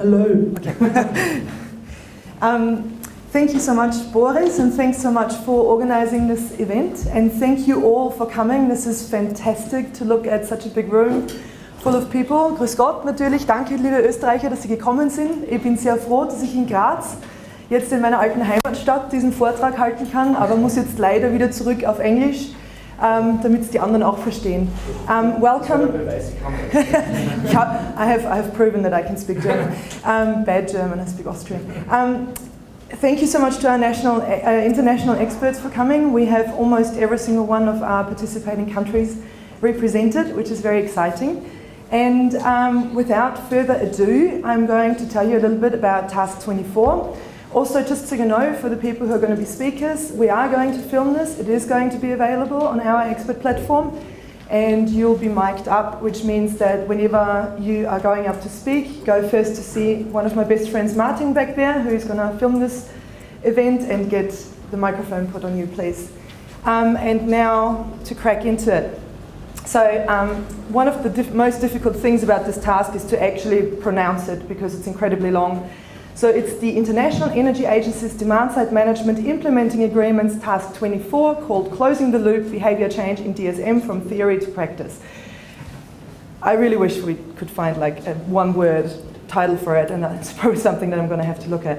Hello. Okay. Thank you so much, Boris, and thanks so much for organizing this event. And thank you all for coming. This is fantastic to look at such a big room full of people. Grüß Gott natürlich. Danke, liebe Österreicher, dass Sie gekommen sind. Ich bin sehr froh, dass ich in Graz, jetzt in meiner alten Heimatstadt, diesen Vortrag halten kann, aber muss jetzt leider wieder zurück auf Englisch, damit es die anderen auch verstehen. Welcome. I have proven that I can speak German. Bad German, I speak Austrian. Thank you so much to our international experts for coming. We have almost every single one of our participating countries represented, which is very exciting. And without further ado, I'm going to tell you a little bit about Task 24. Also, just so you know, for the people who are going to be speakers, we are going to film this. It is going to be available on our expert platform. And you'll be mic'd up, which means that whenever you are going up to speak, go first to see one of my best friends, Martin, back there, who's going to film this event, and get the microphone put on you, please. And now to crack into it. So one of the most difficult things about this task is to actually pronounce it, because it's incredibly long. So it's the International Energy Agency's Demand-Side Management Implementing Agreements Task 24, called Closing the Loop, Behaviour Change in DSM from Theory to Practice. I really wish we could find like a one-word title for it, and that's probably something that I'm going to have to look at.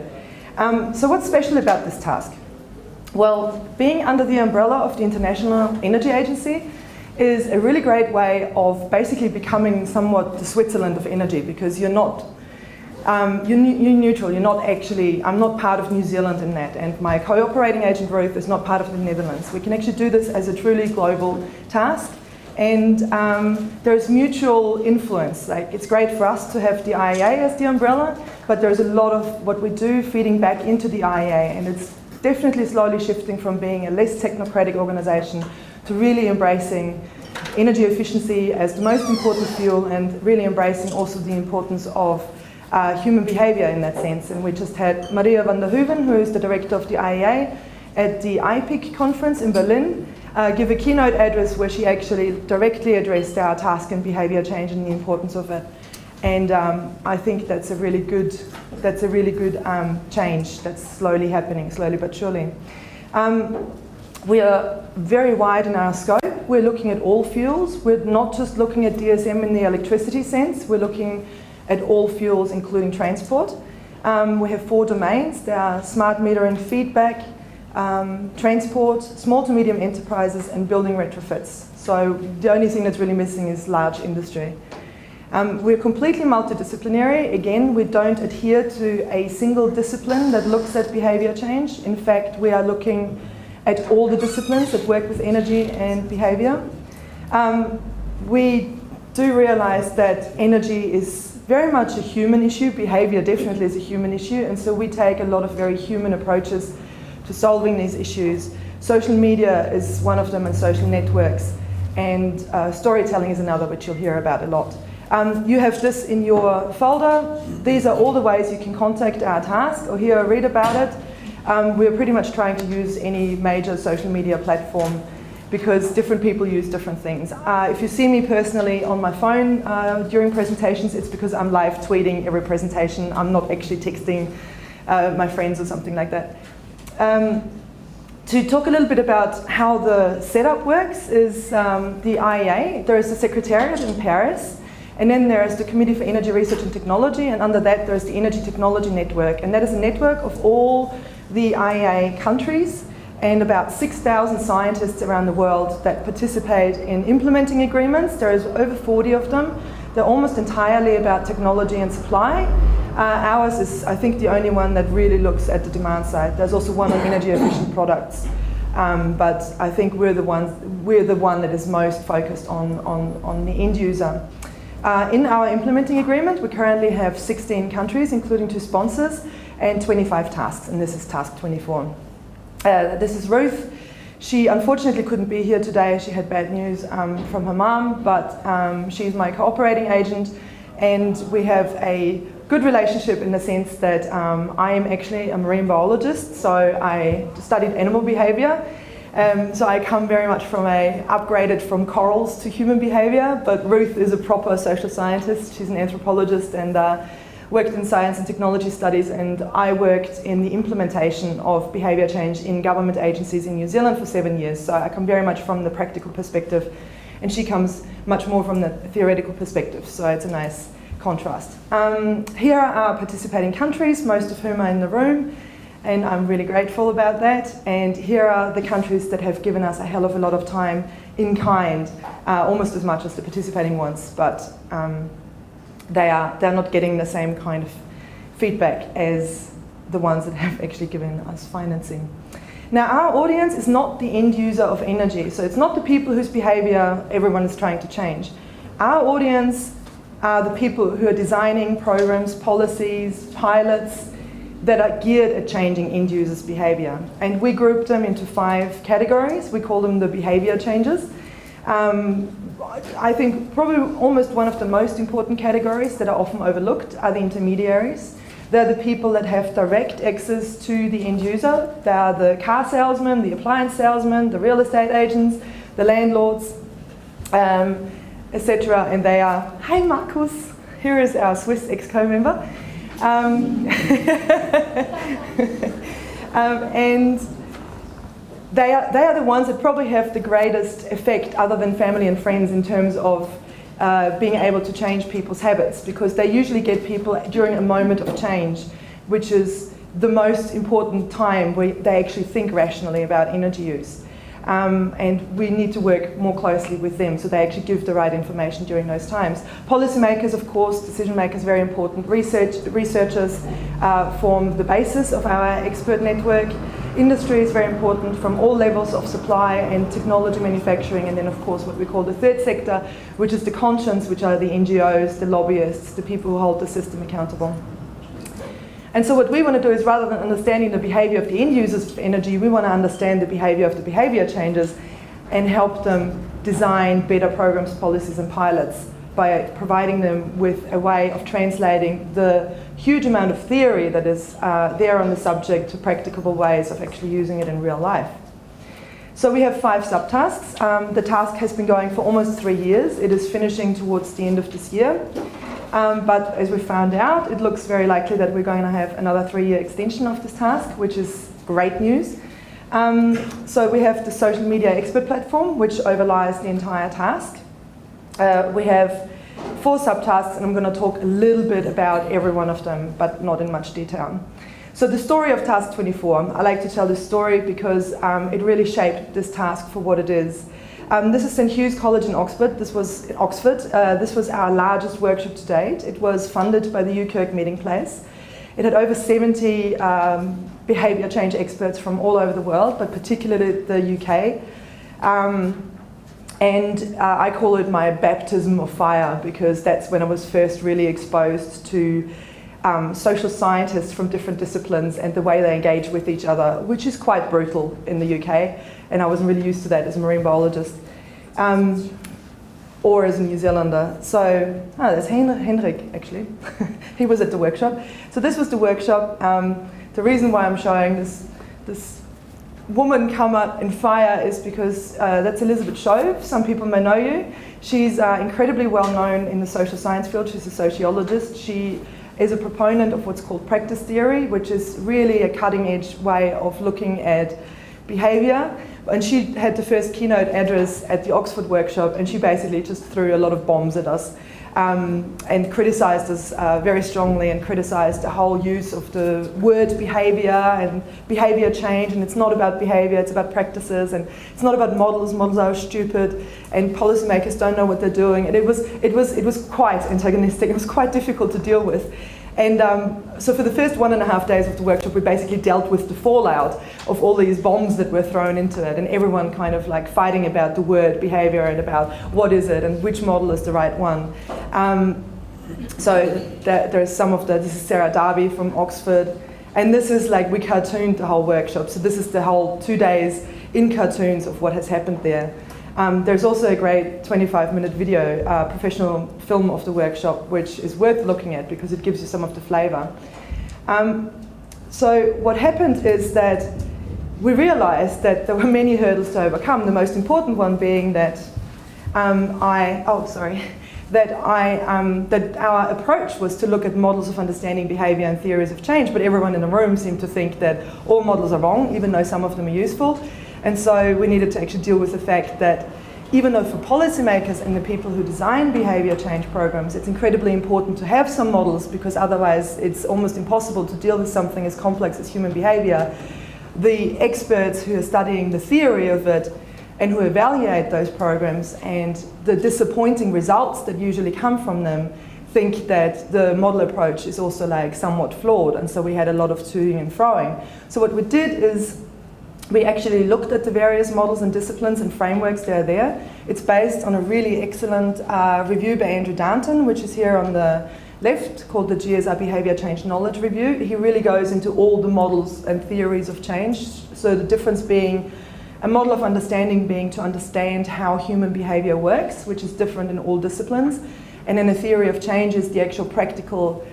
So what's special about this task? Well, being under the umbrella of the International Energy Agency is a really great way of basically becoming somewhat the Switzerland of energy, because you're not you're neutral, you're not actually, I'm not part of New Zealand in that, and my co-operating agent Ruth is not part of the Netherlands. We can actually do this as a truly global task, and there's mutual influence. Like, it's great for us to have the IEA as the umbrella, but there's a lot of what we do feeding back into the IEA, and it's definitely slowly shifting from being a less technocratic organisation to really embracing energy efficiency as the most important fuel, and really embracing also the importance of human behaviour in that sense. And we just had Maria van der Hoeven, who is the director of the IEA, at the IPIC conference in Berlin, give a keynote address where she actually directly addressed our task and behaviour change and the importance of it. And I think that's a really good change that's slowly happening, slowly but surely. We are very wide in our scope. We're looking at all fuels. We're not just looking at DSM in the electricity sense. We're looking at all fuels, including transport. We have 4 domains. There are smart metering feedback, transport, small to medium enterprises, and building retrofits. So the only thing that's really missing is large industry. We're completely multidisciplinary. Again, we don't adhere to a single discipline that looks at behaviour change. In fact, we are looking at all the disciplines that work with energy and behaviour. We do realise that energy is very much a human issue. Behaviour definitely is a human issue, and so we take a lot of very human approaches to solving these issues. Social media is one of them, and social networks, and storytelling is another, which you'll hear about a lot. You have this in your folder. These are all the ways you can contact our task or hear or read about it. We're pretty much trying to use any major social media platform, because different people use different things. If you see me personally on my phone during presentations, it's because I'm live tweeting every presentation. I'm not actually texting my friends or something like that. To talk a little bit about how the setup works is the IEA. There is a secretariat in Paris, and then there is the Committee for Energy Research and Technology, and under that there is the Energy Technology Network, and that is a network of all the IEA countries and about 6,000 scientists around the world that participate in implementing agreements. There is over 40 of them. They're almost entirely about technology and supply. Ours is, I think, the only one that really looks at the demand side. There's also one on energy efficient products, but I think we're the one that is most focused on the end user. In our implementing agreement, we currently have 16 countries, including 2 sponsors, and 25 tasks, and this is task 24. This is Ruth. She unfortunately couldn't be here today. She had bad news from her mom, but she's my cooperating agent, and we have a good relationship in the sense that I am actually a marine biologist, so I studied animal behaviour. So I come very much from upgraded from corals to human behaviour, but Ruth is a proper social scientist. She's an anthropologist, and worked in science and technology studies, and I worked in the implementation of behaviour change in government agencies in New Zealand for 7 years. So I come very much from the practical perspective, and she comes much more from the theoretical perspective. So it's a nice contrast. Here are our participating countries, most of whom are in the room, and I'm really grateful about that. And here are the countries that have given us a hell of a lot of time in kind, almost as much as the participating ones, but they're not getting the same kind of feedback as the ones that have actually given us financing. Now, our audience is not the end user of energy, so it's not the people whose behaviour everyone is trying to change. Our audience are the people who are designing programs, policies, pilots that are geared at changing end users' behaviour. And we group them into 5 categories. We call them the behaviour changes. I think probably almost one of the most important categories that are often overlooked are the intermediaries. They're the people that have direct access to the end user. They are the car salesmen, the appliance salesmen, the real estate agents, the landlords, etc. And they are, hi Markus, here is our Swiss ex-co-member. And they are the ones that probably have the greatest effect, other than family and friends, in terms of being able to change people's habits, because they usually get people during a moment of change, which is the most important time where they actually think rationally about energy use. And we need to work more closely with them so they actually give the right information during those times. Policymakers, of course, decision makers, very important. Researchers form the basis of our expert network. Industry is very important from all levels of supply and technology manufacturing, and then of course what we call the third sector, which is the conscience, which are the NGOs, the lobbyists, the people who hold the system accountable. And so what we want to do is, rather than understanding the behaviour of the end users of energy, we want to understand the behaviour of the behaviour changes and help them design better programs, policies and pilots by providing them with a way of translating the huge amount of theory that is there on the subject to practicable ways of actually using it in real life. So we have 5 subtasks. The task has been going for almost 3 years. It is finishing towards the end of this year. But as we found out, it looks very likely that we're going to have another 3-year extension of this task, which is great news. So we have the social media expert platform, which overlies the entire task. We have 4 subtasks, and I'm going to talk a little bit about every one of them, but not in much detail. So the story of task 24, I like to tell this story because it really shaped this task for what it is. This is St Hugh's College in Oxford. This was in Oxford. This was our largest workshop to date. It was funded by the UKirk Meeting Place. It had over 70 behaviour change experts from all over the world, but particularly the UK. And I call it my baptism of fire, because that's when I was first really exposed to social scientists from different disciplines and the way they engage with each other, which is quite brutal in the UK, and I wasn't really used to that as a marine biologist or as a New Zealander. So, there's Hendrik actually. He was at the workshop. So this was the workshop. The reason why I'm showing this woman come up in fire is because that's Elizabeth Shove. Some people may know you. She's incredibly well known in the social science field. She's a sociologist. She is a proponent of what's called practice theory, which is really a cutting edge way of looking at behaviour. And she had the first keynote address at the Oxford workshop, and she basically just threw a lot of bombs at us and criticised us very strongly, and criticised the whole use of the word behaviour and behaviour change. And it's not about behaviour, it's about practices, and it's not about models. Models are stupid, and policymakers don't know what they're doing. And it was quite antagonistic. It was quite difficult to deal with. And so for the first 1.5 days of the workshop, we basically dealt with the fallout of all these bombs that were thrown into it, and everyone kind of like fighting about the word behaviour and about what is it and which model is the right one. So there's some of this is Sarah Darby from Oxford, and this is like, we cartooned the whole workshop. So this is the whole 2 days in cartoons of what has happened there. There's also a great 25-minute video, professional film of the workshop, which is worth looking at because it gives you some of the flavour. So what happened is that we realised that there were many hurdles to overcome, the most important one being that that that our approach was to look at models of understanding behaviour and theories of change, but everyone in the room seemed to think that all models are wrong, even though some of them are useful. And so we needed to actually deal with the fact that even though for policymakers and the people who design behaviour change programs, it's incredibly important to have some models, because otherwise it's almost impossible to deal with something as complex as human behaviour, the experts who are studying the theory of it and who evaluate those programs and the disappointing results that usually come from them think that the model approach is also like somewhat flawed, and so we had a lot of toing and froing. So what we did is we actually looked at the various models and disciplines and frameworks that are there. It's based on a really excellent review by Andrew Danton, which is here on the left, called the GSR Behaviour Change Knowledge Review. He really goes into all the models and theories of change. So the difference being a model of understanding being to understand how human behaviour works, which is different in all disciplines. And then a theory of change is the actual practical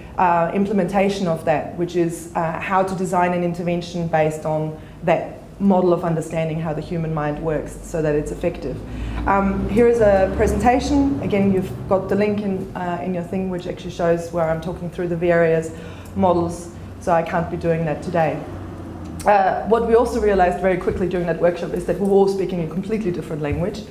implementation of that, which is how to design an intervention based on that model of understanding how the human mind works so that it's effective. Here is a presentation. Again, you've got the link in your thing, which actually shows where I'm talking through the various models, so I can't be doing that today. What we also realized very quickly during that workshop is that we were all speaking a completely different language.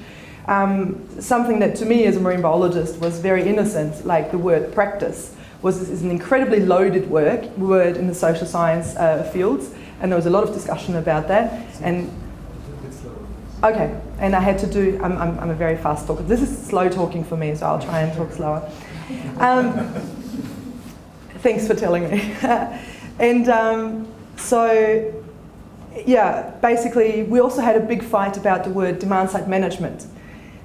Something that to me as a marine biologist was very innocent, like the word practice, is an incredibly loaded word in the social science fields, and there was a lot of discussion about that. And okay, and I had to do, I'm a very fast talker. This is slow talking for me, so I'll try and talk slower. Thanks for telling me. And so, yeah, basically we also had a big fight about the word demand-side management,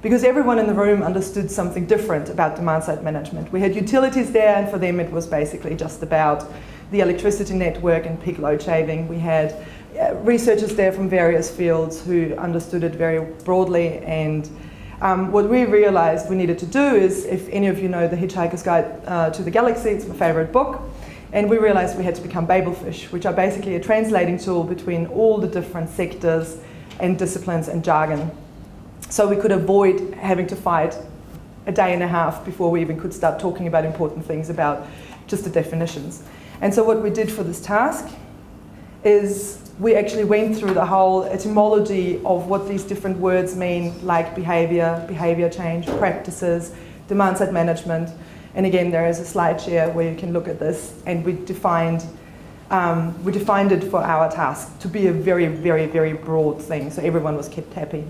because everyone in the room understood something different about demand-side management. We had utilities there, and for them it was basically just about the electricity network and peak load shaving. We had researchers there from various fields who understood it very broadly, and what we realized we needed to do is, if any of you know The Hitchhiker's Guide to the Galaxy, it's my favorite book, and we realized we had to become Babelfish, which are basically a translating tool between all the different sectors and disciplines and jargon. So we could avoid having to fight a day and a half before we even could start talking about important things about just the definitions. And so what we did for this task is we actually went through the whole etymology of what these different words mean, like behaviour, behaviour change, practices, demand-side management. And again, there is a slide share where you can look at this, and we defined it for our task to be a very, very, very broad thing, so everyone was kept happy.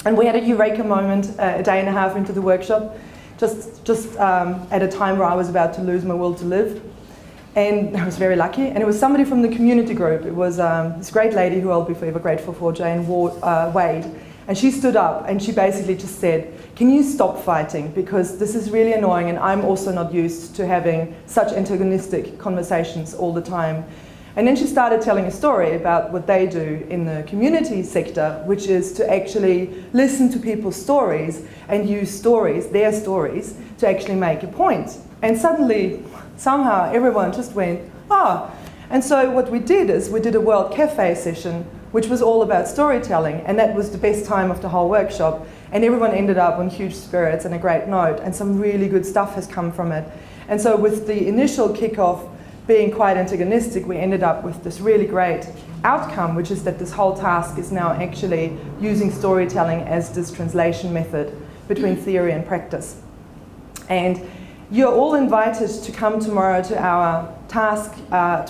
And we had a eureka moment a day and a half into the workshop, just at a time where I was about to lose my will to live. And I was very lucky, and it was somebody from the community group. It was this great lady who I'll be forever grateful for, Jane Wade. And she stood up and she basically just said, can you stop fighting, because this is really annoying, and I'm also not used to having such antagonistic conversations all the time. And then she started telling a story about what they do in the community sector, which is to actually listen to people's stories and use stories, their stories, to actually make a point. And suddenly, somehow, everyone just went, ah. And so what we did is we did a World Cafe session, which was all about storytelling, and that was the best time of the whole workshop. And everyone ended up on huge spirits and a great note, and some really good stuff has come from it. And so with the initial kickoff being quite antagonistic, we ended up with this really great outcome, which is that this whole task is now actually using storytelling as this translation method between theory and practice. And you're all invited to come tomorrow to our Task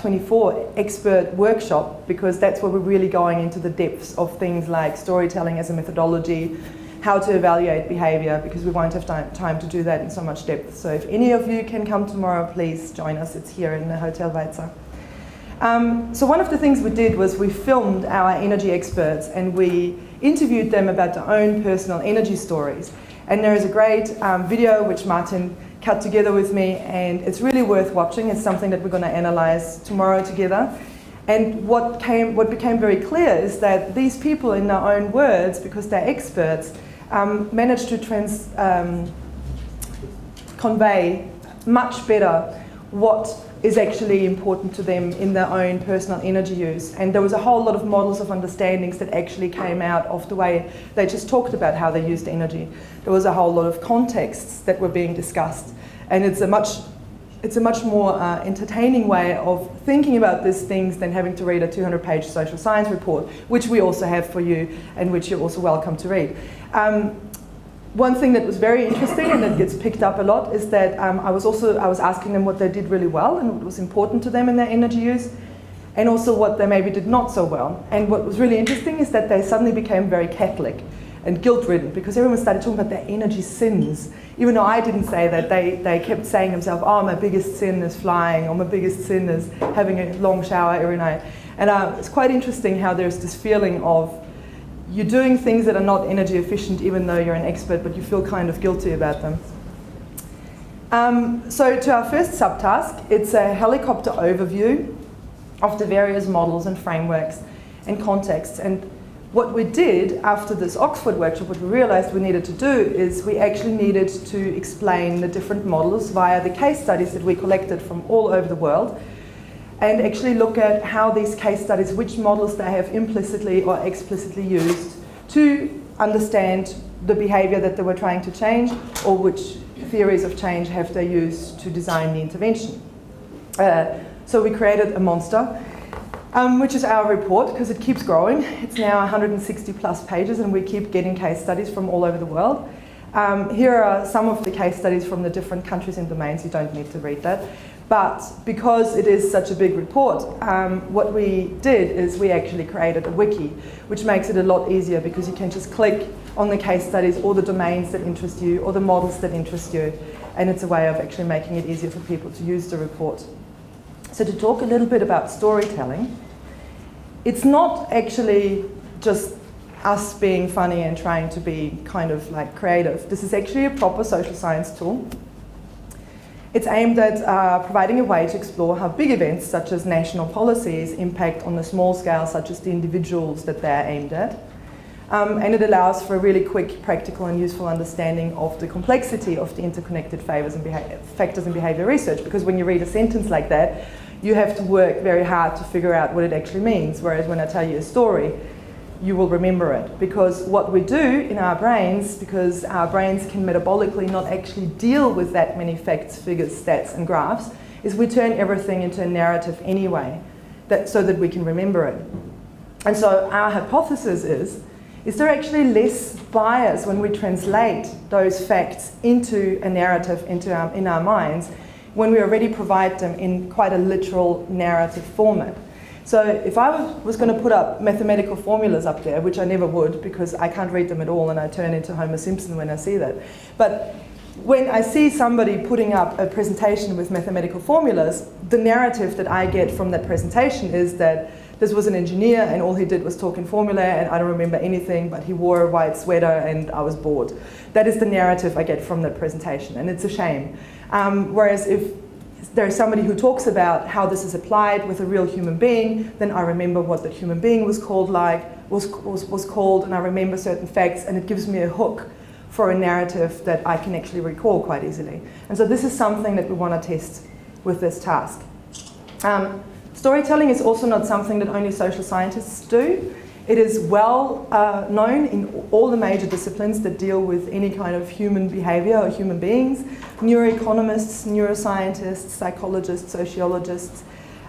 24 expert workshop, because that's where we're really going into the depths of things like storytelling as a methodology, how to evaluate behaviour, because we won't have time to do that in so much depth. So if any of you can come tomorrow, please join us. It's here in the Hotel Weizer. So one of the things we did was we filmed our energy experts, and we interviewed them about their own personal energy stories. And there is a great video which Martin cut together with me, and it's really worth watching. It's something that we're going to analyze tomorrow together. And what became very clear is that these people, in their own words, because they're experts, managed to convey much better what is actually important to them in their own personal energy use. And there was a whole lot of models of understandings that actually came out of the way they just talked about how they used energy. There was a whole lot of contexts that were being discussed. And it's a much more entertaining way of thinking about these things than having to read a 200-page social science report, which we also have for you and which you're also welcome to read. One thing that was very interesting and that gets picked up a lot is that I was asking them what they did really well and what was important to them in their energy use, and also what they maybe did not so well. And what was really interesting is that they suddenly became very Catholic and guilt-ridden, because everyone started talking about their energy sins. Even though I didn't say that, they kept saying themselves, oh, my biggest sin is flying, or my biggest sin is having a long shower every night. And it's quite interesting how there's this feeling of you're doing things that are not energy efficient even though you're an expert, but you feel kind of guilty about them. So to our first subtask, it's a helicopter overview of the various models and frameworks and contexts. And what we did after this Oxford workshop, what we realized we needed to do is we actually needed to explain the different models via the case studies that we collected from all over the world, and actually look at how these case studies, which models they have implicitly or explicitly used to understand the behavior that they were trying to change, or which theories of change have they used to design the intervention. So we created a monster, which is our report, because it keeps growing. It's now 160 plus pages, and we keep getting case studies from all over the world. Here are some of the case studies from the different countries and domains. You don't need to read that. But because it is such a big report, what we did is we actually created a wiki, which makes it a lot easier, because you can just click on the case studies or the domains that interest you or the models that interest you, and it's a way of actually making it easier for people to use the report. So to talk a little bit about storytelling, it's not actually just us being funny and trying to be kind of like creative. This is actually a proper social science tool. It's aimed at providing a way to explore how big events such as national policies impact on the small scale, such as the individuals that they're aimed at. And it allows for a really quick, practical and useful understanding of the complexity of the interconnected factors in behavior research, because when you read a sentence like that, you have to work very hard to figure out what it actually means, whereas when I tell you a story, you will remember it. Because what we do in our brains, because our brains can metabolically not actually deal with that many facts, figures, stats and graphs, is we turn everything into a narrative anyway, so that we can remember it. And so our hypothesis is there actually less bias when we translate those facts into a narrative in our minds, when we already provide them in quite a literal narrative format. So if I was going to put up mathematical formulas up there, which I never would because I can't read them at all and I turn into Homer Simpson when I see that. But when I see somebody putting up a presentation with mathematical formulas, the narrative that I get from that presentation is that this was an engineer and all he did was talk in formula and I don't remember anything, but he wore a white sweater and I was bored. That is the narrative I get from that presentation, and it's a shame. Whereas if there's somebody who talks about how this is applied with a real human being, then I remember what that human being was called, and I remember certain facts, and it gives me a hook for a narrative that I can actually recall quite easily. And so this is something that we want to test with this task. Storytelling is also not something that only social scientists do. It is well known in all the major disciplines that deal with any kind of human behavior or human beings. Neuroeconomists, neuroscientists, psychologists, sociologists.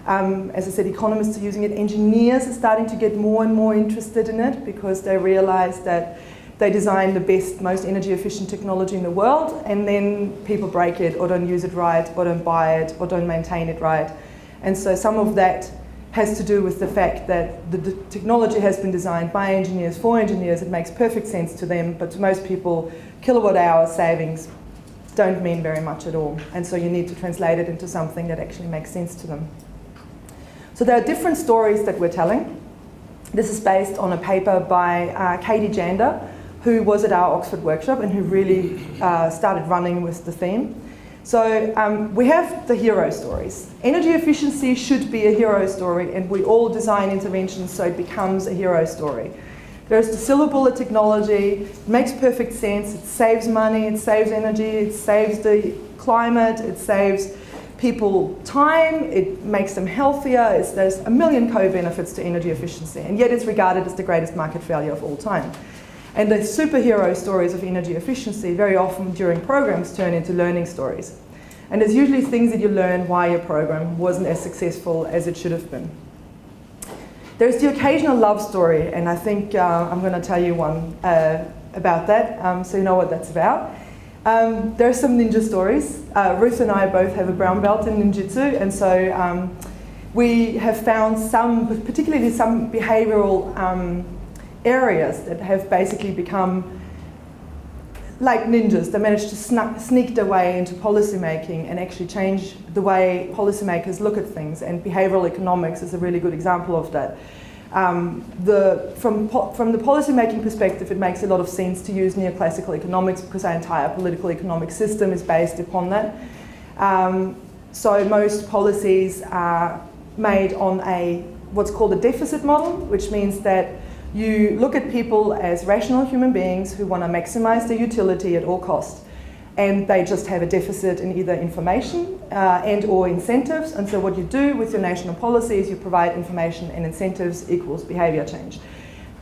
As I said, economists are using it. Engineers are starting to get more and more interested in it because they realize that they design the best, most energy efficient technology in the world, and then people break it or don't use it right or don't buy it or don't maintain it right. And so some of that has to do with the fact that the technology has been designed by engineers for engineers. It makes perfect sense to them, but to most people, kilowatt hour savings don't mean very much at all. And so you need to translate it into something that actually makes sense to them. So there are different stories that we're telling. This is based on a paper by Katie Jander, who was at our Oxford workshop and who really started running with the theme. So we have the hero stories. Energy efficiency should be a hero story, and we all design interventions so it becomes a hero story. There's the silver bullet technology, it makes perfect sense, it saves money, it saves energy, it saves the climate, it saves people time, it makes them healthier, there's a million co-benefits to energy efficiency, and yet it's regarded as the greatest market failure of all time. And the superhero stories of energy efficiency very often during programs turn into learning stories. And there's usually things that you learn why your program wasn't as successful as it should have been. There's the occasional love story, and I think I'm going to tell you one about that, so you know what that's about. There are some ninja stories. Ruth and I both have a brown belt in ninjutsu, and so we have found particularly some behavioral areas that have basically become like ninjas. They managed to sneak their way into policy making and actually change the way policymakers look at things, and behavioral economics is a really good example of that. From the policy-making perspective, it makes a lot of sense to use neoclassical economics because our entire political economic system is based upon that. So most policies are made on what's called a deficit model, which means that you look at people as rational human beings who want to maximize their utility at all costs. And they just have a deficit in either information and or incentives. And so what you do with your national policy is you provide information and incentives equals behavior change.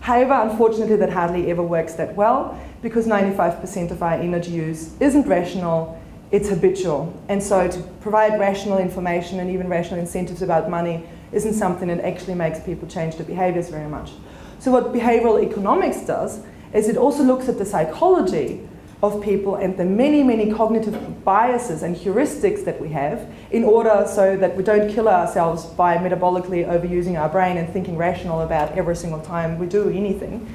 However, unfortunately, that hardly ever works that well because 95% of our energy use isn't rational, it's habitual. And so to provide rational information and even rational incentives about money isn't something that actually makes people change their behaviors very much. So what behavioral economics does is it also looks at the psychology of people and the many, many cognitive biases and heuristics that we have in order so that we don't kill ourselves by metabolically overusing our brain and thinking rational about every single time we do anything,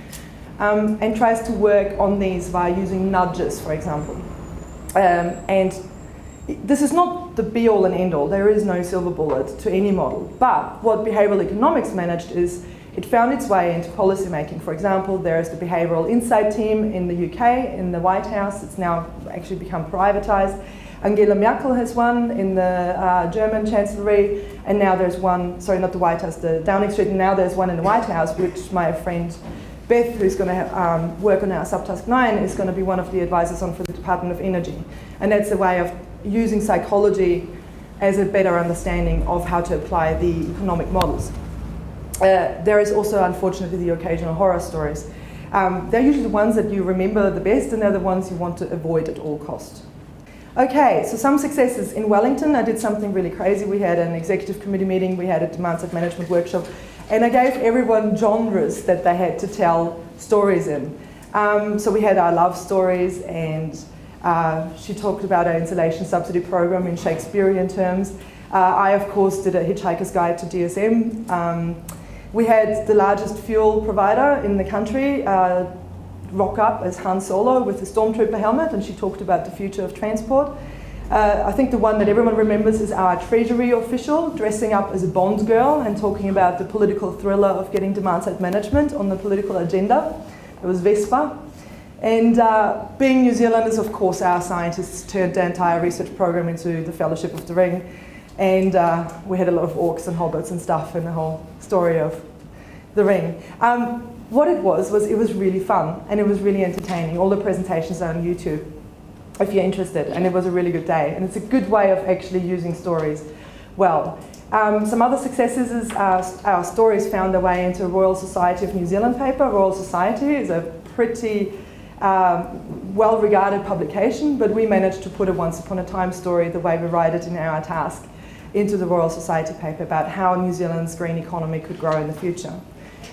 and tries to work on these via using nudges, for example. And this is not the be-all and end-all. There is no silver bullet to any model. But what behavioral economics managed is it found its way into policy making. For example, there is the Behavioural Insight team in the UK, in the White House. It's now actually become privatised. Angela Merkel has one in the German Chancellery, and now there's one, sorry, not the White House, the Downing Street, and now there's one in the White House, which my friend Beth, who's going to work on our Subtask 9, is going to be one of the advisors on for the Department of Energy. And that's a way of using psychology as a better understanding of how to apply the economic models. There is also, unfortunately, the occasional horror stories. They're usually the ones that you remember the best, and they're the ones you want to avoid at all cost. Okay, so some successes. In Wellington, I did something really crazy. We had an executive committee meeting, we had a demand-side management workshop, and I gave everyone genres that they had to tell stories in. So we had our love stories, and she talked about our insulation subsidy program in Shakespearean terms. I, of course, did a Hitchhiker's Guide to DSM. We had the largest fuel provider in the country rock up as Han Solo with a Stormtrooper helmet, and she talked about the future of transport. I think the one that everyone remembers is our Treasury official dressing up as a Bond girl and talking about the political thriller of getting demand-side management on the political agenda. It was Vespa. And being New Zealanders, of course, our scientists turned the entire research program into the Fellowship of the Ring. And we had a lot of orcs and hobbits and stuff in the whole story of the Ring. What it was it was really fun and it was really entertaining. All the presentations are on YouTube if you're interested, and it was a really good day. And it's a good way of actually using stories well. Some other successes is our stories found their way into a Royal Society of New Zealand paper. Royal Society is a pretty well-regarded publication, but we managed to put a Once Upon a Time story, the way we write it in our task, into the Royal Society paper about how New Zealand's green economy could grow in the future.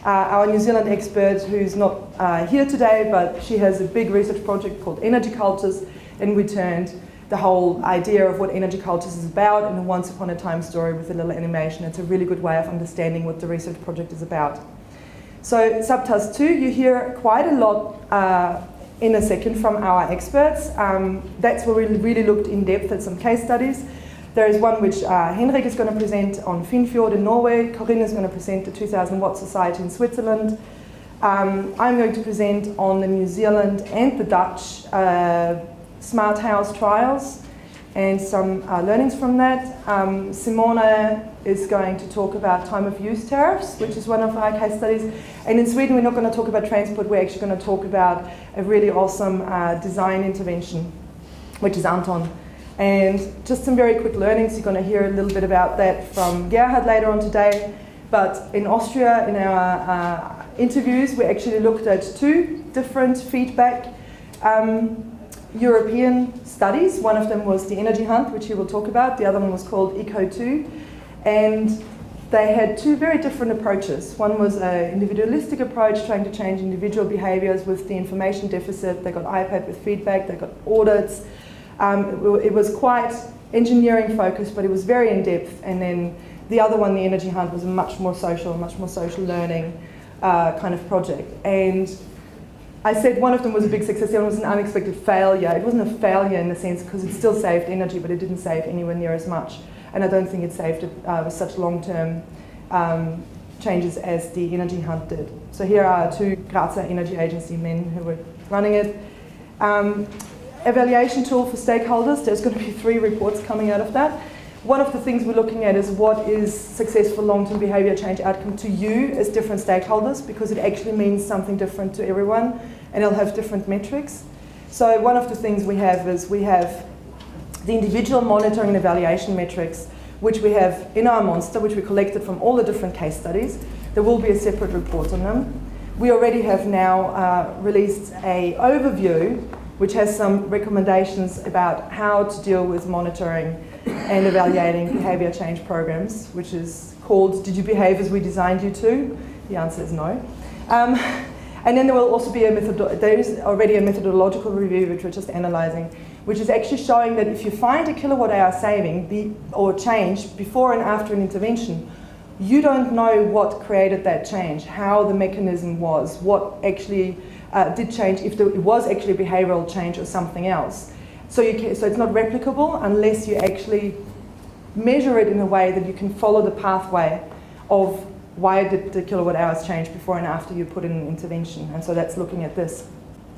Our New Zealand expert, who's not here today, but she has a big research project called Energy Cultures, and we turned the whole idea of what energy cultures is about in a Once Upon a Time story with a little animation. It's a really good way of understanding what the research project is about. So Subtask 2, you hear quite a lot in a second from our experts. That's where we really looked in depth at some case studies. There is one which Henrik is going to present on Finnfjord in Norway. Corinne is going to present the 2000 Watt Society in Switzerland. I'm going to present on the New Zealand and the Dutch smart house trials and some learnings from that. Simona is going to talk about time of use tariffs, which is one of our case studies. And in Sweden, we're not going to talk about transport. We're actually going to talk about a really awesome design intervention, which is Anton. And just some very quick learnings. You're going to hear a little bit about that from Gerhard later on today. But in Austria, in our interviews, we actually looked at 2 different feedback European studies. One of them was the Energy Hunt, which he will talk about. The other one was called ECO2. And they had 2 very different approaches. One was an individualistic approach, trying to change individual behaviors with the information deficit. They got iPad with feedback, they got audits. It was quite engineering focused, but it was very in-depth. And then the other one, the Energy Hunt, was a much more social learning kind of project. And I said one of them was a big success, the other was an unexpected failure. It wasn't a failure in the sense because it still saved energy, but it didn't save anywhere near as much. And I don't think it saved it with such long-term changes as the Energy Hunt did. So here are 2 Grazer Energy Agency men who were running it. Evaluation tool for stakeholders, there's going to be 3 reports coming out of that. One of the things we're looking at is what is successful long-term behaviour change outcome to you as different stakeholders, because it actually means something different to everyone and it'll have different metrics. So one of the things we have is we have the individual monitoring and evaluation metrics, which we have in our monster, which we collected from all the different case studies. There will be a separate report on them. We already have now released an overview which has some recommendations about how to deal with monitoring and evaluating behaviour change programs, which is called Did You Behave As We Designed You To? The answer is no. And then there will also be there is already a methodological review which we're just analysing, which is actually showing that if you find a kilowatt hour saving or change before and after an intervention, you don't know what created that change, how the mechanism was, what actually did change, if it was actually a behavioural change or something else. So it's not replicable unless you actually measure it in a way that you can follow the pathway of why did the kilowatt hours change before and after you put in an intervention. And so that's looking at this.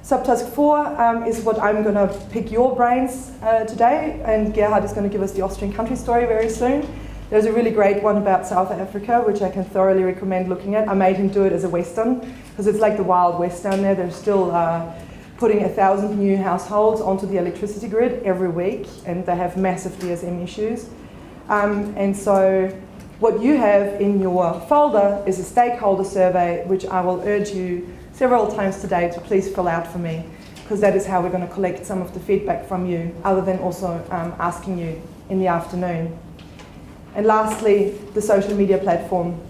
Subtask 4 is what I'm going to pick your brains today, and Gerhard is going to give us the Austrian country story very soon. There's a really great one about South Africa, which I can thoroughly recommend looking at. I made him do it as a Western, because it's like the Wild West down there. They're still putting 1,000 new households onto the electricity grid every week, and they have massive DSM issues. And so what you have in your folder is a stakeholder survey, which I will urge you several times today to please fill out for me, because that is how we're going to collect some of the feedback from you, other than also asking you in the afternoon. And lastly, the social media platform.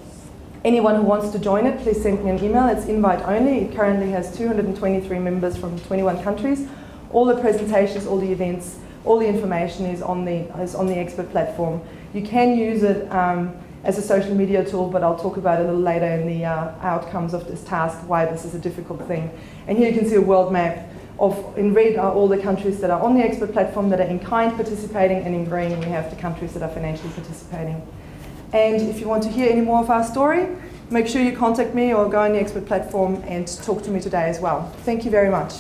Anyone who wants to join it, please send me an email. It's invite only. It currently has 223 members from 21 countries. All the presentations, all the events, all the information is on the expert platform. You can use it as a social media tool, but I'll talk about it a little later in the outcomes of this task, why this is a difficult thing. And here you can see a world map of, in red are all the countries that are on the expert platform that are in kind participating, and in green we have the countries that are financially participating. And if you want to hear any more of our story, make sure you contact me or go on the expert platform and talk to me today as well. Thank you very much.